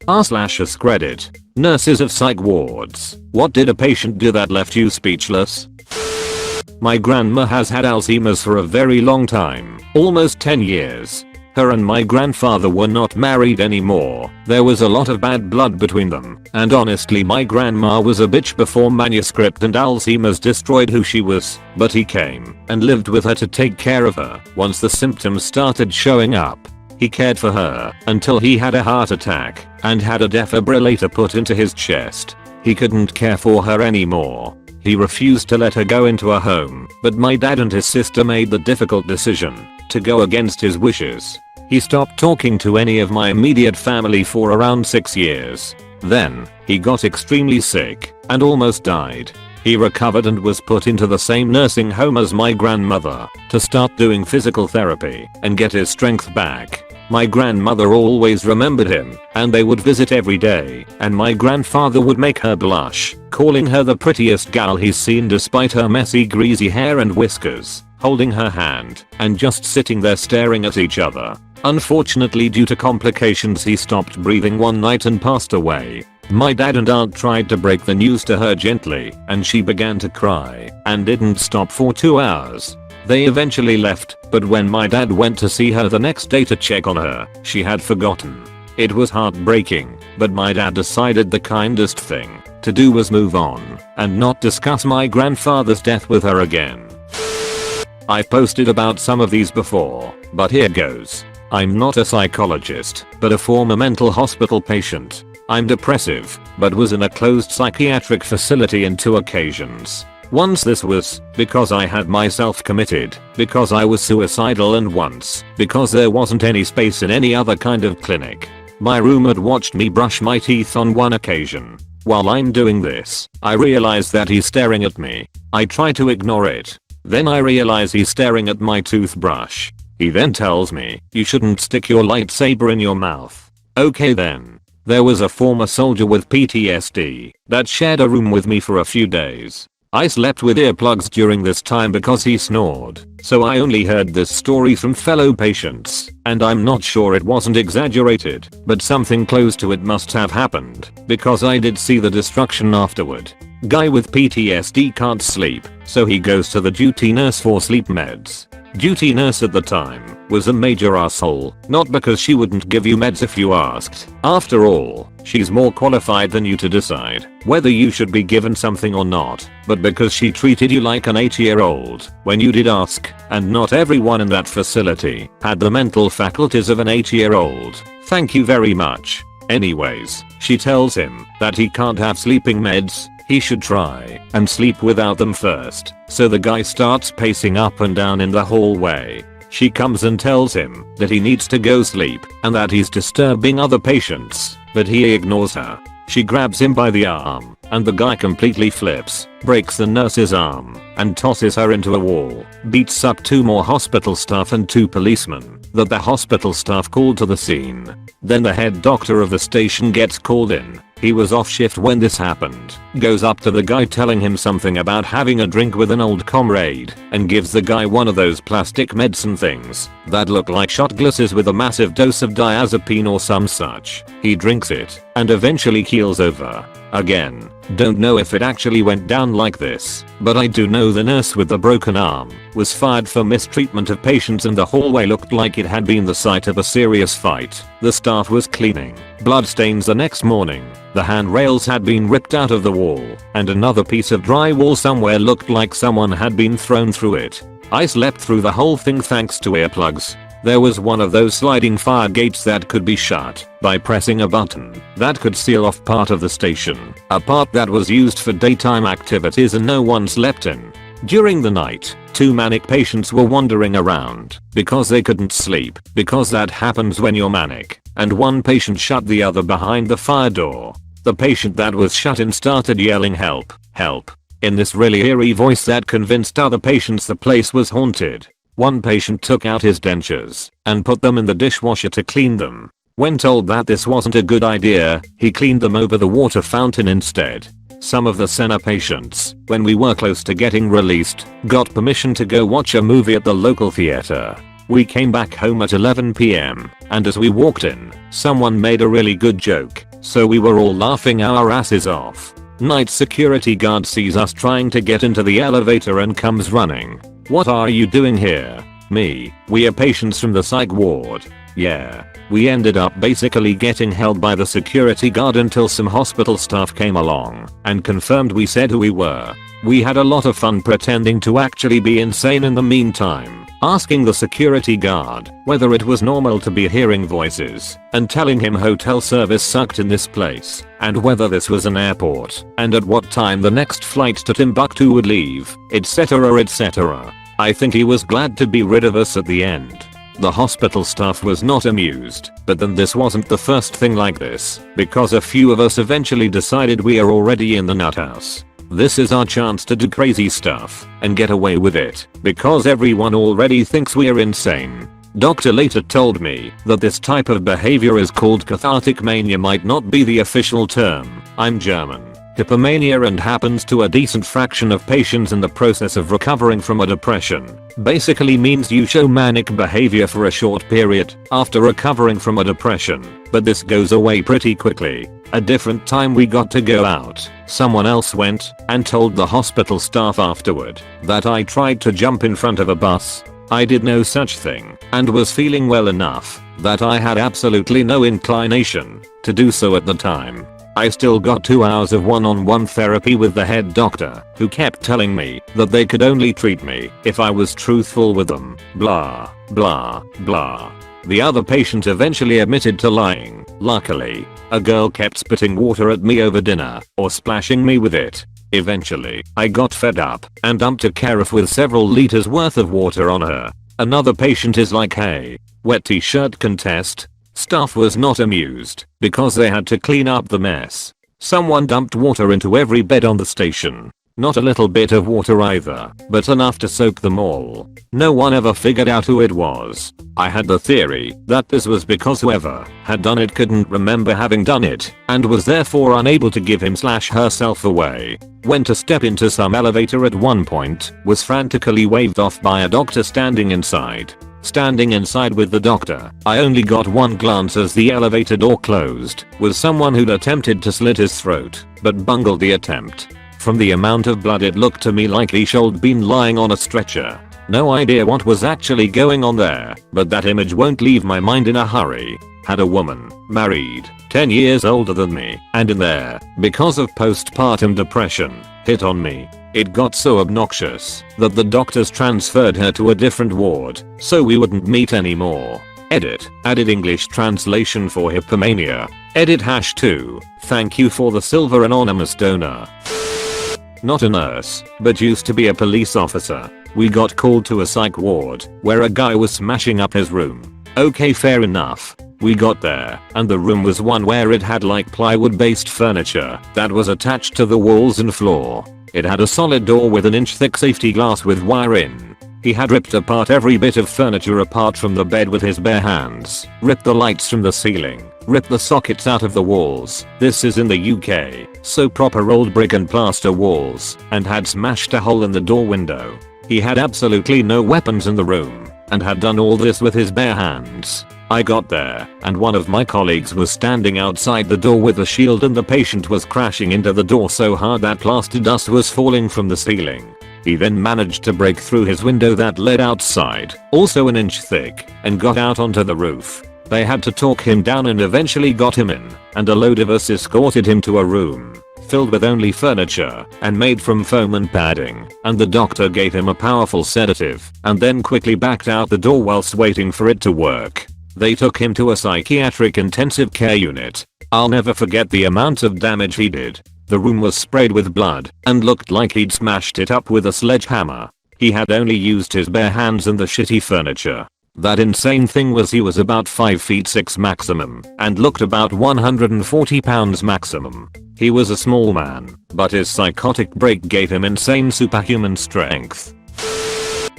r/AskReddit. Nurses of psych wards. What did a patient do that left you speechless? My grandma has had Alzheimer's for a very long time, almost 10 years. Her and my grandfather were not married anymore. There was a lot of bad blood between them, and honestly my grandma was a bitch before manuscript and Alzheimer's destroyed who she was, but he came and lived with her to take care of her once the symptoms started showing up. He cared for her until he had a heart attack and had a defibrillator put into his chest. He couldn't care for her anymore. He refused to let her go into a home, but my dad and his sister made the difficult decision to go against his wishes. He stopped talking to any of my immediate family for around 6 years. Then, he got extremely sick and almost died. He recovered and was put into the same nursing home as my grandmother to start doing physical therapy and get his strength back. My grandmother always remembered him, and they would visit every day, and my grandfather would make her blush, calling her the prettiest gal he's seen despite her messy greasy hair and whiskers, holding her hand, and just sitting there staring at each other. Unfortunately, due to complications, he stopped breathing one night and passed away. My dad and aunt tried to break the news to her gently, and she began to cry and didn't stop for 2 hours. They eventually left, but when my dad went to see her the next day to check on her, she had forgotten. It was heartbreaking, but my dad decided the kindest thing to do was move on and not discuss my grandfather's death with her again. I've posted about some of these before, but here goes. I'm not a psychologist, but a former mental hospital patient. I'm depressive, but was in a closed psychiatric facility on 2 occasions. Once this was because I had myself committed, because I was suicidal, and once because there wasn't any space in any other kind of clinic. My roommate watched me brush my teeth on one occasion. While I'm doing this, I realize that he's staring at me. I try to ignore it. Then I realize he's staring at my toothbrush. He then tells me, "You shouldn't stick your lightsaber in your mouth." Okay then. There was a former soldier with PTSD that shared a room with me for a few days. I slept with earplugs during this time because he snored, so I only heard this story from fellow patients, and I'm not sure it wasn't exaggerated, but something close to it must have happened, because I did see the destruction afterward. Guy with PTSD can't sleep, so he goes to the duty nurse for sleep meds. Duty nurse at the time was a major asshole, not because she wouldn't give you meds if you asked. After all, she's more qualified than you to decide whether you should be given something or not, but because she treated you like an 8-year-old when you did ask, and not everyone in that facility had the mental faculties of an 8-year-old. Thank you very much. Anyways, she tells him that he can't have sleeping meds. He should try and sleep without them first. So the guy starts pacing up and down in the hallway. She comes and tells him that he needs to go sleep and that he's disturbing other patients, but he ignores her. She grabs him by the arm, and the guy completely flips, breaks the nurse's arm, and tosses her into a wall. Beats up 2 more hospital staff and 2 policemen that the hospital staff called to the scene. Then the head doctor of the station gets called in. He was off shift when this happened. Goes up to the guy telling him something about having a drink with an old comrade, and gives the guy one of those plastic medicine things that look like shot glasses with a massive dose of diazepine or some such. He drinks it and eventually keels over. Again, don't know if it actually went down like this, but I do know the nurse with the broken arm was fired for mistreatment of patients, and the hallway looked like it had been the site of a serious fight. The staff was cleaning bloodstains the next morning. The handrails had been ripped out of the wall, and another piece of drywall somewhere looked like someone had been thrown through it. I slept through the whole thing thanks to earplugs. There was one of those sliding fire gates that could be shut by pressing a button that could seal off part of the station, a part that was used for daytime activities and no one slept in. During the night, 2 manic patients were wandering around because they couldn't sleep, because that happens when you're manic, and one patient shut the other behind the fire door. The patient that was shut in started yelling "Help, help," in this really eerie voice that convinced other patients the place was haunted. One patient took out his dentures and put them in the dishwasher to clean them. When told that this wasn't a good idea, he cleaned them over the water fountain instead. Some of the Senna patients, when we were close to getting released, got permission to go watch a movie at the local theater. We came back home at 11 p.m. and as we walked in, someone made a really good joke, so we were all laughing our asses off. Night security guard sees us trying to get into the elevator and comes running. "What are you doing here?" "Me, we are patients from the psych ward." "Yeah." We ended up basically getting held by the security guard until some hospital staff came along and confirmed we said who we were. We had a lot of fun pretending to actually be insane in the meantime, asking the security guard whether it was normal to be hearing voices and telling him hotel service sucked in this place and whether this was an airport and at what time the next flight to Timbuktu would leave, etc, etc. I think he was glad to be rid of us at the end. The hospital staff was not amused, but then this wasn't the first thing like this, because a few of us eventually decided we are already in the nut house. This is our chance to do crazy stuff and get away with it, because everyone already thinks we are insane. Doctor later told me that this type of behavior is called cathartic mania, might not be the official term. I'm German. Hypomania and happens to a decent fraction of patients in the process of recovering from a depression. Basically means you show manic behavior for a short period after recovering from a depression, but this goes away pretty quickly. A different time we got to go out, someone else went and told the hospital staff afterward that I tried to jump in front of a bus. I did no such thing and was feeling well enough that I had absolutely no inclination to do so at the time. I still got 2 hours of one-on-one therapy with the head doctor, who kept telling me that they could only treat me if I was truthful with them. Blah, blah, blah. The other patient eventually admitted to lying. Luckily, a girl kept spitting water at me over dinner or splashing me with it. Eventually, I got fed up and dumped a carafe with several liters worth of water on her. Another patient is like, "Hey, wet t-shirt contest?" Staff was not amused because they had to clean up the mess. Someone dumped water into every bed on the station. Not a little bit of water either, but enough to soak them all. No one ever figured out who it was. I had the theory that this was because whoever had done it couldn't remember having done it and was therefore unable to give him/herself away. Went to step into some elevator at one point, was frantically waved off by a doctor standing inside. Standing inside with the doctor, I only got one glance as the elevator door closed, was someone who'd attempted to slit his throat, but bungled the attempt. From the amount of blood it looked to me like he should been lying on a stretcher. No idea what was actually going on there, but that image won't leave my mind in a hurry. Had a woman, married, 10 years older than me, and in there, because of postpartum depression, hit on me. It got so obnoxious that the doctors transferred her to a different ward so we wouldn't meet anymore. Edit. Added English translation for hypomania. Edit #2. Thank you for the silver anonymous donor. Not a nurse, but used to be a police officer. We got called to a psych ward where a guy was smashing up his room. Okay, fair enough. We got there, and the room was one where it had like plywood based furniture that was attached to the walls and floor. It had a solid door with an inch thick safety glass with wire in. He had ripped apart every bit of furniture apart from the bed with his bare hands, ripped the lights from the ceiling, ripped the sockets out of the walls. This is in the UK, so proper old brick and plaster walls, and had smashed a hole in the door window. He had absolutely no weapons in the room, and had done all this with his bare hands. I got there, and one of my colleagues was standing outside the door with a shield, and the patient was crashing into the door so hard that plaster dust was falling from the ceiling. He then managed to break through his window that led outside, also an inch thick, and got out onto the roof. They had to talk him down and eventually got him in, and a load of us escorted him to a room filled with only furniture and made from foam and padding, and the doctor gave him a powerful sedative and then quickly backed out the door whilst waiting for it to work. They took him to a psychiatric intensive care unit. I'll never forget the amount of damage he did. The room was sprayed with blood and looked like he'd smashed it up with a sledgehammer. He had only used his bare hands and the shitty furniture. That insane thing was he was about 5 feet 6 maximum and looked about 140 pounds maximum. He was a small man, but his psychotic break gave him insane superhuman strength.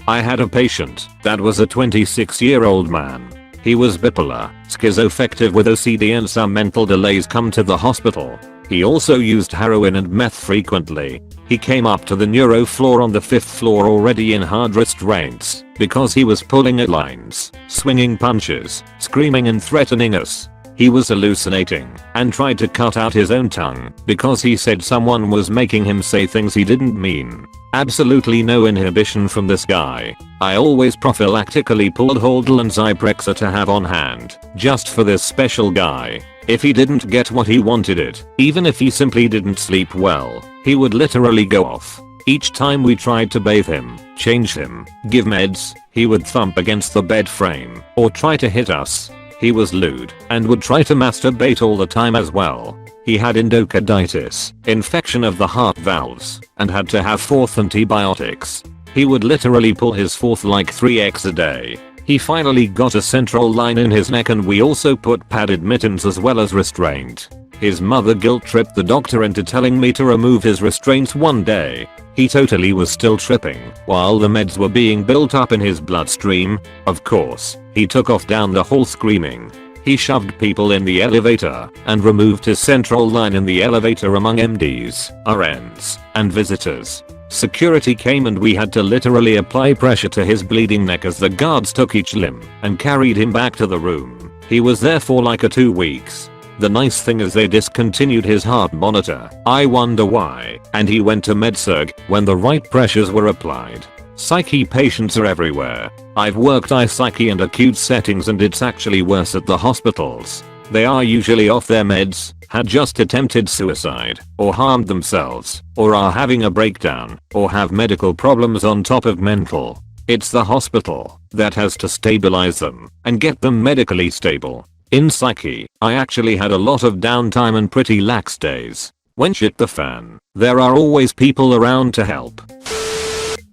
I had a patient that was a 26-year-old man. He was bipolar, schizoaffective with OCD and some mental delays. Come to the hospital. He also used heroin and meth frequently. He came up to the neuro floor on the 5th floor already in hard restraints because he was pulling at lines, swinging punches, screaming and threatening us. He was hallucinating and tried to cut out his own tongue because he said someone was making him say things he didn't mean. Absolutely no inhibition from this guy. I always prophylactically pulled Haldol and Zyprexa to have on hand, just for this special guy. If he didn't get what he wanted it, even if he simply didn't sleep well, he would literally go off. Each time we tried to bathe him, change him, give meds, he would thump against the bed frame or try to hit us. He was lewd and would try to masturbate all the time as well. He had endocarditis, infection of the heart valves, and had to have 4th antibiotics. He would literally pull his 4th like 3x a day. He finally got a central line in his neck and we also put padded mittens as well as restraint. His mother guilt tripped the doctor into telling me to remove his restraints one day. He totally was still tripping while the meds were being built up in his bloodstream. Of course, he took off down the hall screaming. He shoved people in the elevator and removed his central line in the elevator among MDs, RNs, and visitors. Security came and we had to literally apply pressure to his bleeding neck as the guards took each limb and carried him back to the room. He was there for like 2 weeks. The nice thing is they discontinued his heart monitor. I wonder why. And he went to MedSurg when the right pressures were applied. Psyche patients are everywhere. I've worked psyche and acute settings and it's actually worse at the hospitals. They are usually off their meds, had just attempted suicide, or harmed themselves, or are having a breakdown, or have medical problems on top of mental. It's the hospital that has to stabilize them and get them medically stable. In psyche, I actually had a lot of downtime and pretty lax days. When shit the fan, there are always people around to help.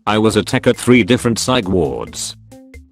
I was a tech at 3 different psych wards.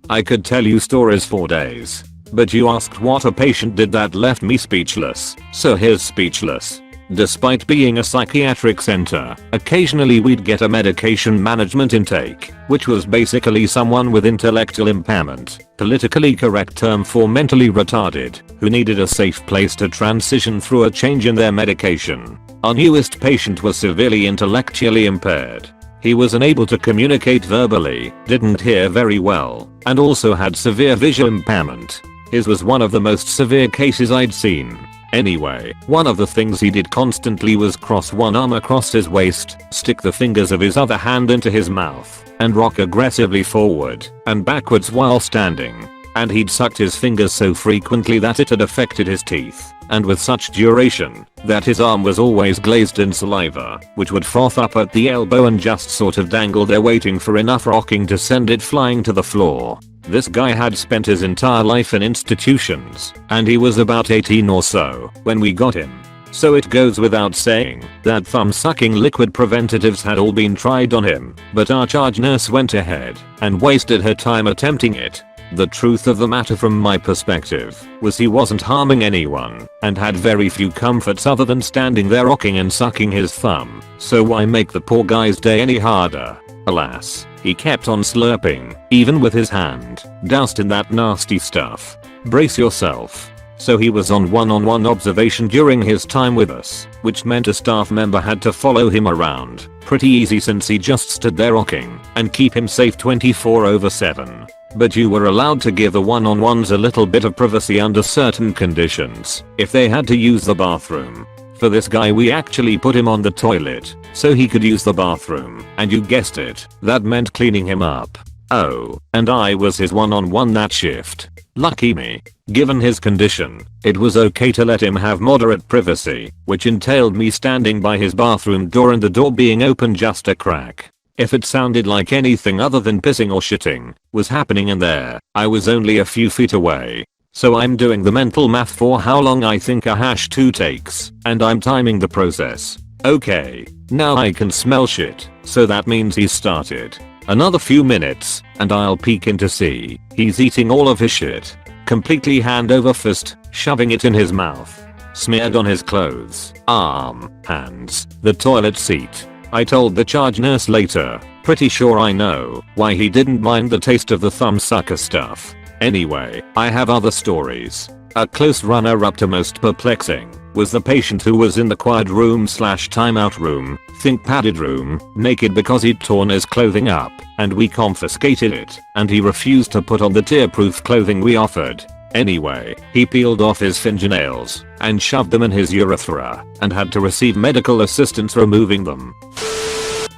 I could tell you stories for days. But you asked what a patient did that left me speechless, so here's speechless. Despite being a psychiatric center, occasionally we'd get a medication management intake, which was basically someone with intellectual impairment, politically correct term for mentally retarded, who needed a safe place to transition through a change in their medication. Our newest patient was severely intellectually impaired. He was unable to communicate verbally, didn't hear very well, and also had severe visual impairment. His was one of the most severe cases I'd seen. Anyway, one of the things he did constantly was cross one arm across his waist, stick the fingers of his other hand into his mouth, and rock aggressively forward and backwards while standing. And he'd sucked his fingers so frequently that it had affected his teeth, and with such duration, that his arm was always glazed in saliva, which would froth up at the elbow and just sort of dangle there waiting for enough rocking to send it flying to the floor. This guy had spent his entire life in institutions, and he was about 18 or so when we got him. So it goes without saying that thumb-sucking liquid preventatives had all been tried on him, but our charge nurse went ahead and wasted her time attempting it. The truth of the matter from my perspective was he wasn't harming anyone and had very few comforts other than standing there rocking and sucking his thumb, so why make the poor guy's day any harder? Alas, he kept on slurping, even with his hand doused in that nasty stuff. Brace yourself. So he was on one-on-one observation during his time with us, which meant a staff member had to follow him around. Pretty easy since he just stood there rocking and keep him safe 24/7. But you were allowed to give the one-on-ones a little bit of privacy under certain conditions, if they had to use the bathroom. For this guy we actually put him on the toilet, so he could use the bathroom, and you guessed it, that meant cleaning him up. Oh, and I was his one-on-one that shift. Lucky me. Given his condition, it was okay to let him have moderate privacy, which entailed me standing by his bathroom door and the door being open just a crack. If it sounded like anything other than pissing or shitting was happening in there, I was only a few feet away. So I'm doing the mental math for how long I think a #2 takes, and I'm timing the process. Okay, now I can smell shit, so that means he's started. Another few minutes, and I'll peek in to see he's eating all of his shit. Completely hand over fist, shoving it in his mouth. Smeared on his clothes, arm, hands, the toilet seat. I told the charge nurse later, pretty sure I know why he didn't mind the taste of the thumb sucker stuff. Anyway, I have other stories. A close runner-up to most perplexing was the patient who was in the quiet room / timeout room, think padded room, naked because he'd torn his clothing up, and we confiscated it, and he refused to put on the tear-proof clothing we offered. Anyway, he peeled off his fingernails and shoved them in his urethra and had to receive medical assistance removing them.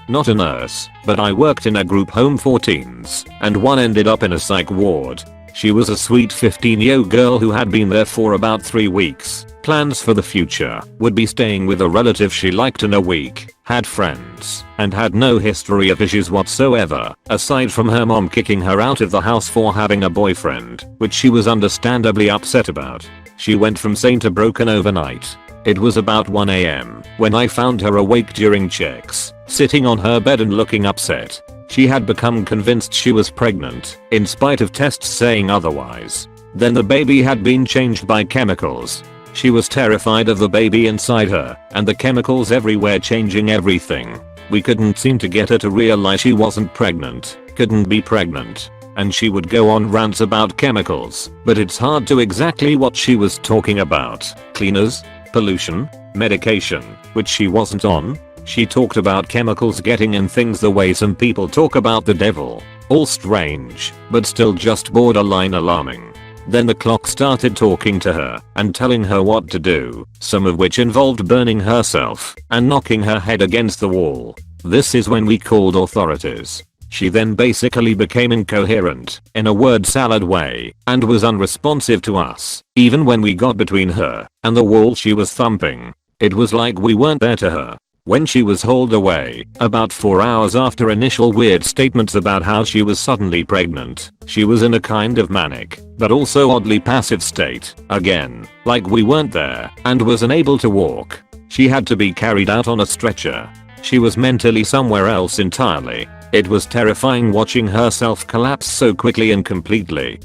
Not a nurse, but I worked in a group home for teens, and one ended up in a psych ward. She was a sweet 15-year-old girl who had been there for about 3 weeks. Plans for the future, would be staying with a relative she liked in a week, had friends, and had no history of issues whatsoever, aside from her mom kicking her out of the house for having a boyfriend, which she was understandably upset about. She went from sane to broken overnight. It was about 1 AM when I found her awake during checks, sitting on her bed and looking upset. She had become convinced she was pregnant, in spite of tests saying otherwise. Then the baby had been changed by chemicals. She was terrified of the baby inside her, and the chemicals everywhere changing everything. We couldn't seem to get her to realize she wasn't pregnant, couldn't be pregnant. And she would go on rants about chemicals, but it's hard to exactly what she was talking about. Cleaners? Pollution? Medication, which she wasn't on? She talked about chemicals getting in things the way some people talk about the devil. All strange, but still just borderline alarming. Then the clock started talking to her and telling her what to do, some of which involved burning herself and knocking her head against the wall. This is when we called authorities. She then basically became incoherent, in a word salad way, and was unresponsive to us, even when we got between her and the wall she was thumping. It was like we weren't there to her. When she was hauled away, about 4 hours after initial weird statements about how she was suddenly pregnant, she was in a kind of manic, but also oddly passive state, again, like we weren't there, and was unable to walk. She had to be carried out on a stretcher. She was mentally somewhere else entirely. It was terrifying watching herself collapse so quickly and completely.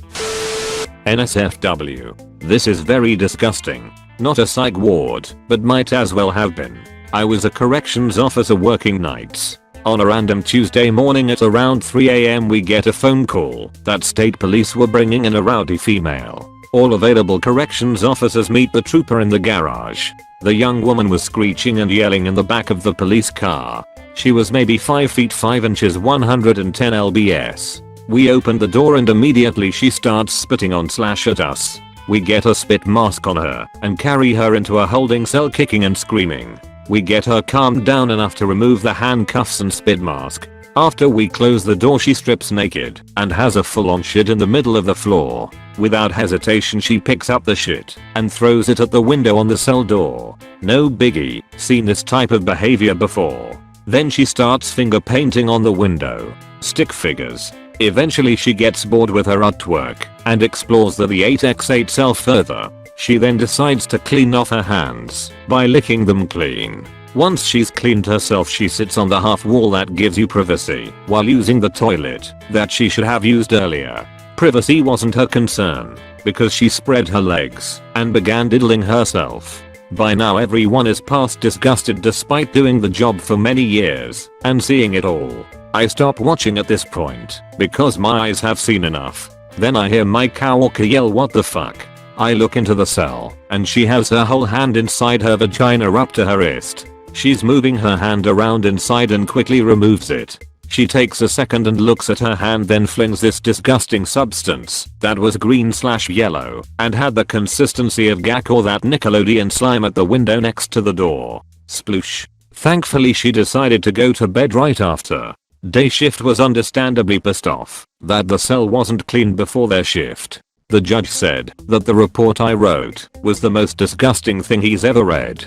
NSFW. This is very disgusting. Not a psych ward, but might as well have been. I was a corrections officer working nights. On a random Tuesday morning at around 3 AM we get a phone call that state police were bringing in a rowdy female. All available corrections officers meet the trooper in the garage. The young woman was screeching and yelling in the back of the police car. She was maybe 5 feet 5 inches 110 lbs. We opened the door and immediately she starts spitting on / at us. We get a spit mask on her and carry her into a holding cell kicking and screaming. We get her calmed down enough to remove the handcuffs and spit mask. After we close the door she strips naked and has a full-on shit in the middle of the floor. Without hesitation she picks up the shit and throws it at the window on the cell door. No biggie, seen this type of behavior before. Then she starts finger painting on the window. Stick figures. Eventually she gets bored with her artwork and explores the 8x8 cell further. She then decides to clean off her hands by licking them clean. Once she's cleaned herself she sits on the half wall that gives you privacy while using the toilet that she should have used earlier. Privacy wasn't her concern because she spread her legs and began diddling herself. By now everyone is past disgusted despite doing the job for many years and seeing it all. I stop watching at this point because my eyes have seen enough. Then I hear my coworker yell what the fuck. I look into the cell and she has her whole hand inside her vagina up to her wrist. She's moving her hand around inside and quickly removes it. She takes a second and looks at her hand then flings this disgusting substance that was green/yellow and had the consistency of gack or that Nickelodeon slime at the window next to the door. Sploosh. Thankfully she decided to go to bed right after. Day shift was understandably pissed off that the cell wasn't cleaned before their shift. The judge said that the report I wrote was the most disgusting thing he's ever read.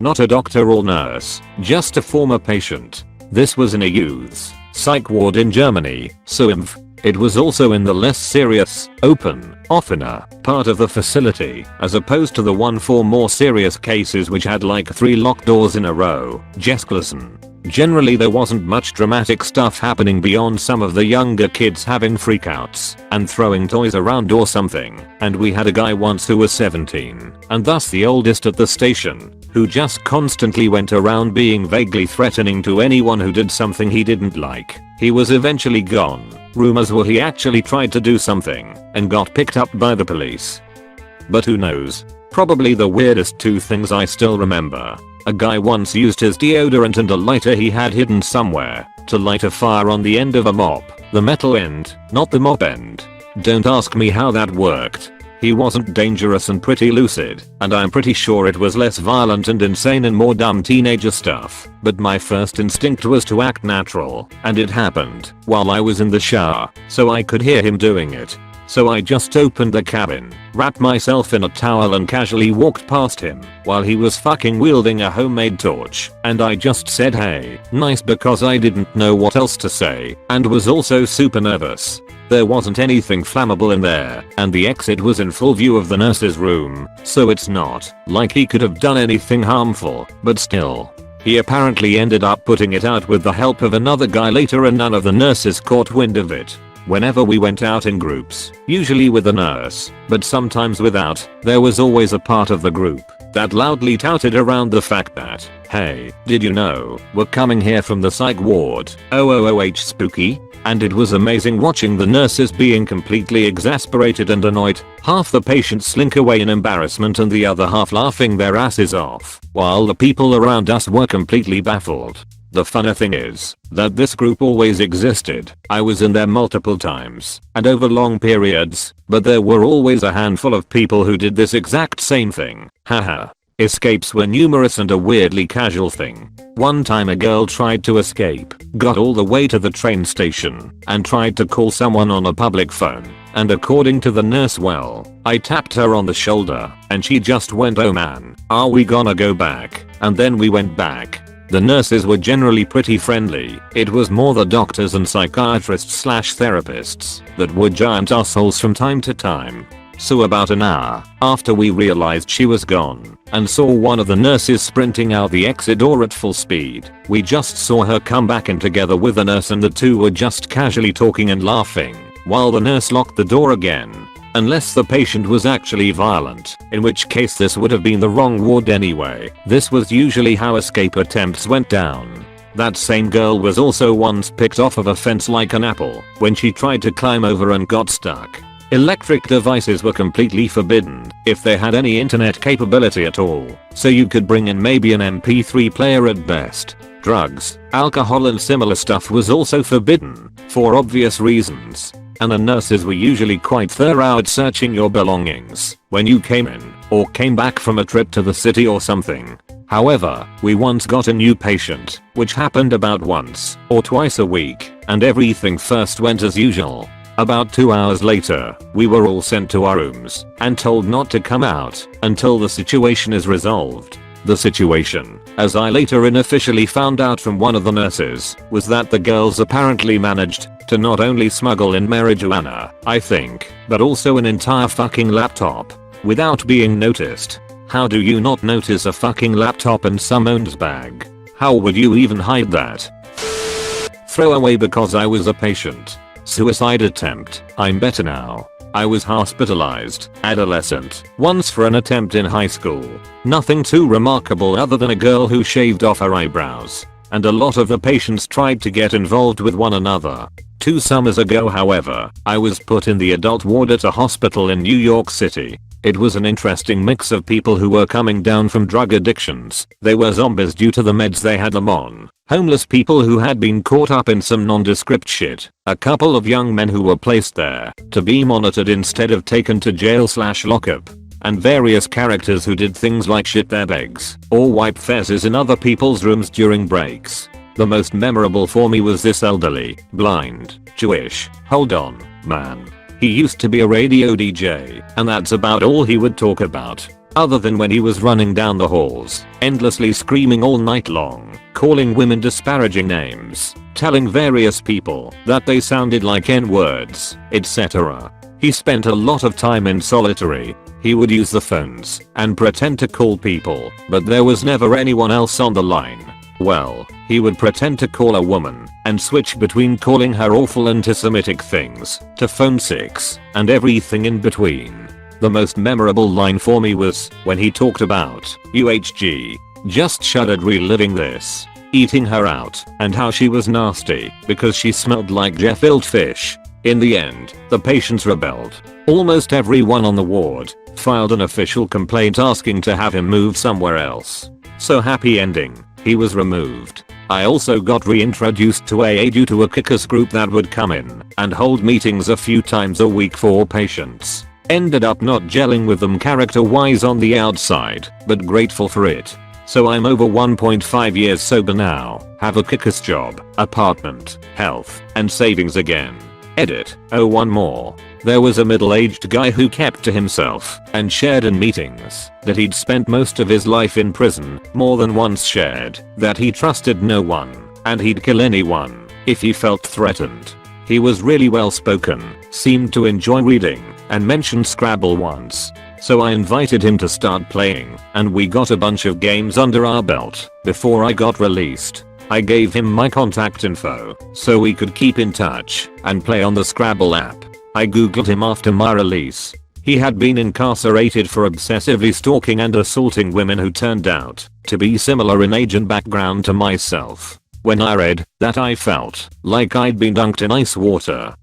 Not a doctor or nurse, just a former patient. This was in a youth's psych ward in Germany, so it was also in the less serious, open, offener part of the facility, as opposed to the one for more serious cases which had like 3 locked doors in a row. Jesklesen. Generally there wasn't much dramatic stuff happening beyond some of the younger kids having freakouts and throwing toys around or something, and we had a guy once who was 17, and thus the oldest at the station, who just constantly went around being vaguely threatening to anyone who did something he didn't like. He was eventually gone. Rumors were he actually tried to do something and got picked up by the police. But who knows? Probably the weirdest two things I still remember. A guy once used his deodorant and a lighter he had hidden somewhere to light a fire on the end of a mop. The metal end, not the mop end. Don't ask me how that worked. He wasn't dangerous and pretty lucid, and I'm pretty sure it was less violent and insane and more dumb teenager stuff. But my first instinct was to act natural, and it happened while I was in the shower, so I could hear him doing it. So I just opened the cabin, wrapped myself in a towel and casually walked past him while he was fucking wielding a homemade torch, and I just said hey, nice, because I didn't know what else to say and was also super nervous. There wasn't anything flammable in there, and the exit was in full view of the nurse's room, so it's not like he could have done anything harmful, but still. He apparently ended up putting it out with the help of another guy later, and none of the nurses caught wind of it. Whenever we went out in groups, usually with a nurse, but sometimes without, there was always a part of the group that loudly touted around the fact that, hey, did you know, we're coming here from the psych ward, OOOH spooky? And it was amazing watching the nurses being completely exasperated and annoyed, half the patients slink away in embarrassment and the other half laughing their asses off, while the people around us were completely baffled. The funny thing is that this group always existed. I was in there multiple times and over long periods, but there were always a handful of people who did this exact same thing. Haha. Escapes were numerous and a weirdly casual thing. One time a girl tried to escape, got all the way to the train station, and tried to call someone on a public phone, and according to the nurse, well, I tapped her on the shoulder, and she just went, oh man, are we gonna go back? And then we went back. The nurses were generally pretty friendly. It was more the doctors and psychiatrists / therapists that were giant assholes from time to time. So about an hour after we realized she was gone and saw one of the nurses sprinting out the exit door at full speed, we just saw her come back in together with the nurse, and the two were just casually talking and laughing while the nurse locked the door again. Unless the patient was actually violent, in which case this would have been the wrong ward anyway. This was usually how escape attempts went down. That same girl was also once picked off of a fence like an apple when she tried to climb over and got stuck. Electric devices were completely forbidden if they had any internet capability at all, so you could bring in maybe an MP3 player at best. Drugs, alcohol and similar stuff was also forbidden, for obvious reasons. And the nurses were usually quite thorough at searching your belongings when you came in or came back from a trip to the city or something. However, we once got a new patient, which happened about once or twice a week, and everything first went as usual. About 2 hours later, we were all sent to our rooms and told not to come out until the situation is resolved. The situation, as I later unofficially found out from one of the nurses, was that the girls apparently managed to not only smuggle in marijuana, I think, but also an entire fucking laptop without being noticed. How do you not notice a fucking laptop in someone's bag? How would you even hide that? Throw away because I was a patient. Suicide attempt. I'm better now. I was hospitalized, adolescent, once for an attempt in high school. Nothing too remarkable other than a girl who shaved off her eyebrows, and a lot of the patients tried to get involved with one another. 2 summers ago, however, I was put in the adult ward at a hospital in New York City. It was an interesting mix of people who were coming down from drug addictions. They were zombies due to the meds they had them on. Homeless people who had been caught up in some nondescript shit. A couple of young men who were placed there to be monitored instead of taken to jail / lockup. And various characters who did things like shit their bags or wipe fezzes in other people's rooms during breaks. The most memorable for me was this elderly, blind, Jewish, hold on, man. He used to be a radio DJ, and that's about all he would talk about. Other than when he was running down the halls, endlessly screaming all night long, calling women disparaging names, telling various people that they sounded like N-words, etc. He spent a lot of time in solitary. He would use the phones and pretend to call people, but there was never anyone else on the line. Well, he would pretend to call a woman and switch between calling her awful anti-Semitic things to phone sex and everything in between. The most memorable line for me was when he talked about UHG. Just shuddered reliving this. Eating her out and how she was nasty because she smelled like gefilte fish. In the end, the patients rebelled. Almost everyone on the ward filed an official complaint asking to have him moved somewhere else. So happy ending, he was removed. I also got reintroduced to AA due to a kickers group that would come in and hold meetings a few times a week for patients. Ended up not gelling with them character wise on the outside, but grateful for it. So I'm over 1.5 years sober now, have a kickers job, apartment, health, and savings again. Edit. Oh, one more. There was a middle-aged guy who kept to himself and shared in meetings that he'd spent most of his life in prison, more than once shared that he trusted no one and he'd kill anyone if he felt threatened. He was really well spoken, seemed to enjoy reading, and mentioned Scrabble once. So I invited him to start playing and we got a bunch of games under our belt before I got released. I gave him my contact info so we could keep in touch and play on the Scrabble app. I googled him after my release. He had been incarcerated for obsessively stalking and assaulting women who turned out to be similar in age and background to myself. When I read that, I felt like I'd been dunked in ice water.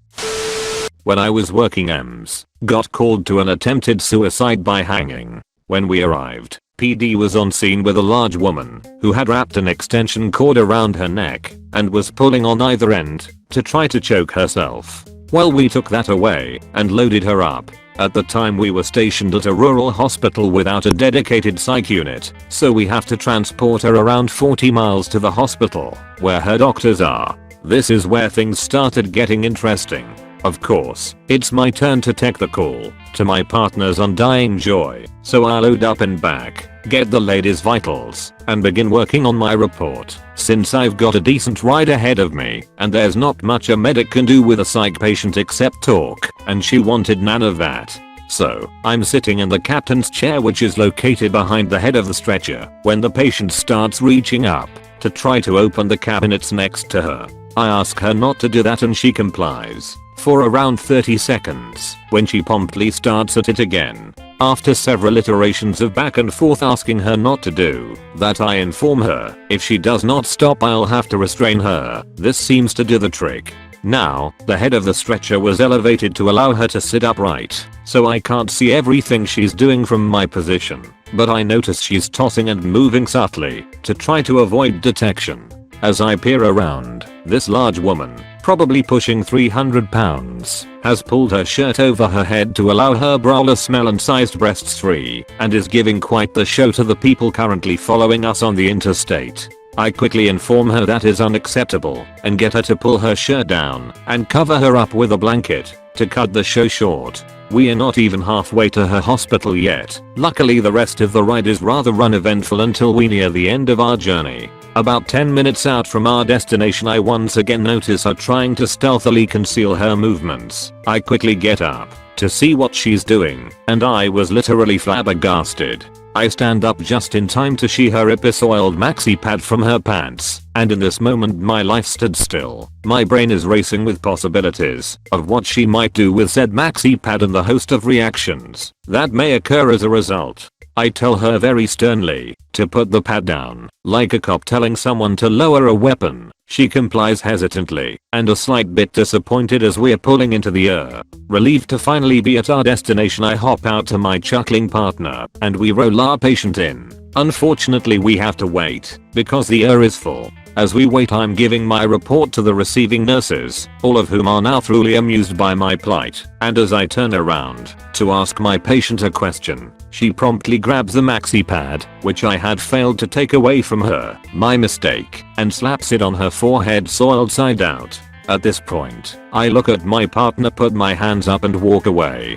When I was working EMS, got called to an attempted suicide by hanging. When we arrived, PD was on scene with a large woman who had wrapped an extension cord around her neck and was pulling on either end to try to choke herself. Well, we took that away and loaded her up. At the time we were stationed at a rural hospital without a dedicated psych unit, so we have to transport her around 40 miles to the hospital where her doctors are. This is where things started getting interesting. Of course, it's my turn to take the call to my partner's undying joy, so I load up and back, get the lady's vitals, and begin working on my report. Since I've got a decent ride ahead of me, and there's not much a medic can do with a psych patient except talk, and she wanted none of that. So, I'm sitting in the captain's chair, which is located behind the head of the stretcher, when the patient starts reaching up to try to open the cabinets next to her. I ask her not to do that and she complies for around 30 seconds when she promptly starts at it again. After several iterations of back and forth asking her not to do that, I inform her if she does not stop I'll have to restrain her. This seems to do the trick. Now, the head of the stretcher was elevated to allow her to sit upright, so I can't see everything she's doing from my position, but I notice she's tossing and moving subtly to try to avoid detection. As I peer around, this large woman, probably pushing 300 pounds, has pulled her shirt over her head to allow her bra to smell and sized breasts free, and is giving quite the show to the people currently following us on the interstate. I quickly inform her that is unacceptable and get her to pull her shirt down and cover her up with a blanket to cut the show short. We are not even halfway to her hospital yet. Luckily, the rest of the ride is rather uneventful until we near the end of our journey. About 10 minutes out from our destination, I once again notice her trying to stealthily conceal her movements. I quickly get up to see what she's doing, and I was literally flabbergasted. I stand up just in time to see her rip a soiled maxi pad from her pants, and in this moment my life stood still. My brain is racing with possibilities of what she might do with said maxi pad and the host of reactions that may occur as a result. I tell her very sternly to put the pad down, like a cop telling someone to lower a weapon. She complies hesitantly and a slight bit disappointed as we're pulling into the air. Relieved to finally be at our destination, I hop out to my chuckling partner and we roll our patient in. Unfortunately, we have to wait because the air is full. As we wait, I'm giving my report to the receiving nurses, all of whom are now truly amused by my plight, and as I turn around to ask my patient a question, she promptly grabs the maxi pad, which I had failed to take away from her, my mistake, and slaps it on her forehead soiled side out. At this point, I look at my partner, put my hands up and walk away.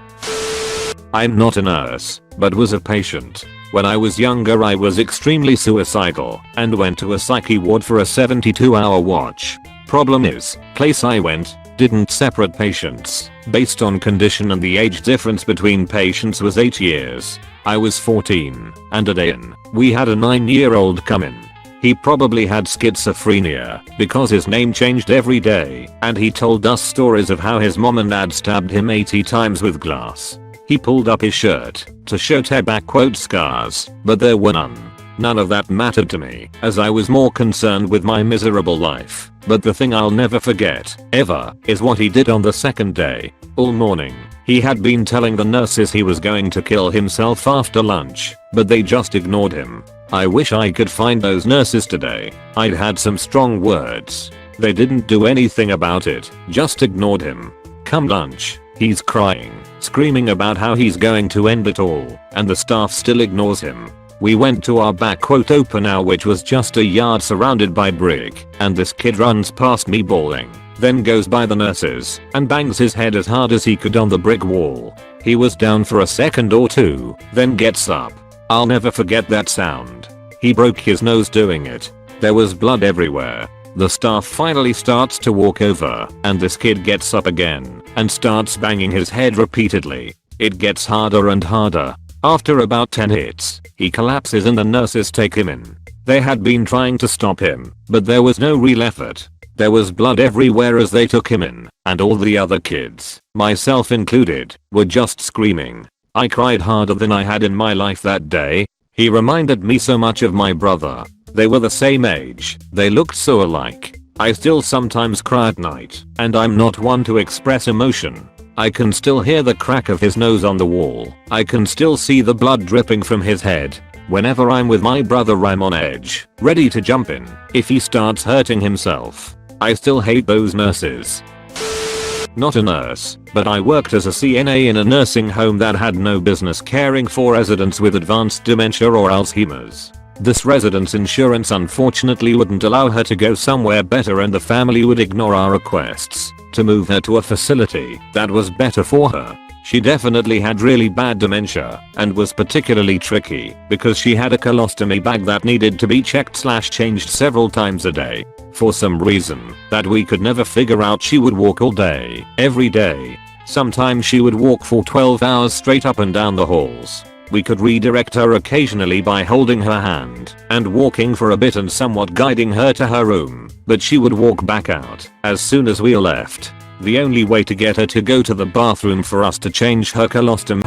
I'm not a nurse, but was a patient. When I was younger, I was extremely suicidal and went to a psyche ward for a 72-hour watch. Problem is, place I went didn't separate patients based on condition, and the age difference between patients was 8 years. I was 14, and a day in, we had a 9-year-old come in. He probably had schizophrenia because his name changed every day, and he told us stories of how his mom and dad stabbed him 80 times with glass. He pulled up his shirt to show quote scars, but there were none. None of that mattered to me, as I was more concerned with my miserable life. But the thing I'll never forget, ever, is what he did on the second day. All morning, he had been telling the nurses he was going to kill himself after lunch, but they just ignored him. I wish I could find those nurses today. I'd had some strong words. They didn't do anything about it, just ignored him. Come lunch, he's crying, screaming about how he's going to end it all, and the staff still ignores him. We went to our back open now, which was just a yard surrounded by brick, and this kid runs past me bawling, then goes by the nurses and bangs his head as hard as he could on the brick wall. He was down for a second or two, then gets up. I'll never forget that sound. He broke his nose doing it. There was blood everywhere. The staff finally starts to walk over, and this kid gets up again and starts banging his head repeatedly. It gets harder and harder. After about 10 hits, he collapses and the nurses take him in. They had been trying to stop him, but there was no real effort. There was blood everywhere as they took him in, and all the other kids, myself included, were just screaming. I cried harder than I had in my life that day. He reminded me so much of my brother. They were the same age, they looked so alike. I still sometimes cry at night, and I'm not one to express emotion. I can still hear the crack of his nose on the wall. I can still see the blood dripping from his head. Whenever I'm with my brother I'm on edge, ready to jump in if he starts hurting himself. I still hate those nurses. Not a nurse, but I worked as a CNA in a nursing home that had no business caring for residents with advanced dementia or Alzheimer's. This resident's insurance unfortunately wouldn't allow her to go somewhere better, and the family would ignore our requests to move her to a facility that was better for her. She definitely had really bad dementia and was particularly tricky because she had a colostomy bag that needed to be checked/changed several times a day. For some reason that we could never figure out, she would walk all day, every day. Sometimes she would walk for 12 hours straight up and down the halls. We could redirect her occasionally by holding her hand and walking for a bit and somewhat guiding her to her room, but she would walk back out as soon as we left. The only way to get her to go to the bathroom for us to change her colostomy